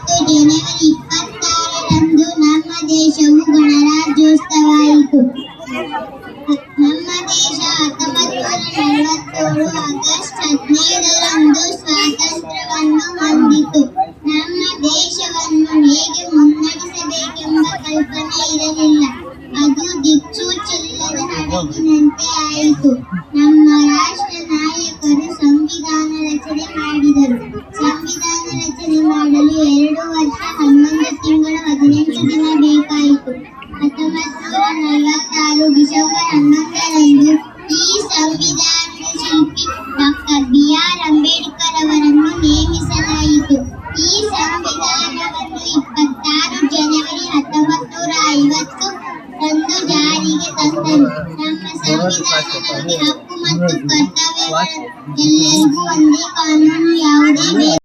ಮತ್ತು ಜನವರಿ 26ರಂದು ನಮ್ಮ ದೇಶವು ಗಣರಾಜ್ಯೋತ್ಸವ ಆಯಿತು. ನಮ್ಮ ದೇಶ 1947 ಆಗಸ್ಟ್ 15ರಂದು ಸ್ವಾತಂತ್ರ್ಯವನ್ನು ಹೊಂದಿತು. ನಮ್ಮ ದೇಶವನ್ನು ಹೇಗೆ ಮುನ್ನಡೆಸಬೇಕೆಂಬ ಕಲ್ಪನೆ ಇರಲಿಲ್ಲ. ಅದು ದಿಕ್ಸೂಚಿಲ್ಲದ ಹಡಗಿನಂತೆ ಆಯಿತು. ನಮ್ಮ ರಾಷ್ಟ್ರ ನಾಯಕರು ಸಂವಿಧಾನ ರಚನೆ ಮಾಡಿದರು. ಸಂವಿಧಾನ ರಚನೆ ಮಾಡಲು 2 ವರ್ಷ 11 ತಿಂಗಳು 18 ದಿನ ಬೇಕಾಯಿತು. 1946 ಡಿಸೆಂಬರ್ 11ರಂದು ಈ ಸಂವಿಧಾನದ ಶಿಲ್ಪಿ ಡಾಕ್ಟರ್ ಬಿ.ಆರ್. ಅಂಬೇಡ್ಕರ್ ಅವರನ್ನು ನೇಮಿಸಲಾಯಿತು. ಈ ಸಂವಿಧಾನವನ್ನು 26 ಜನವರಿ 1950 ರಂದು ಜಾರಿಗೆ ತಂದರು. ನಮ್ಮ ಸಂವಿಧಾನ ನಮಗೆ ಹಕ್ಕು ಮತ್ತು ಕರ್ತವ್ಯಗಳನ್ನು ಎಲ್ಲರಿಗೂ ಒಂದೇ ಕಾನೂನು, ಯಾವುದೇ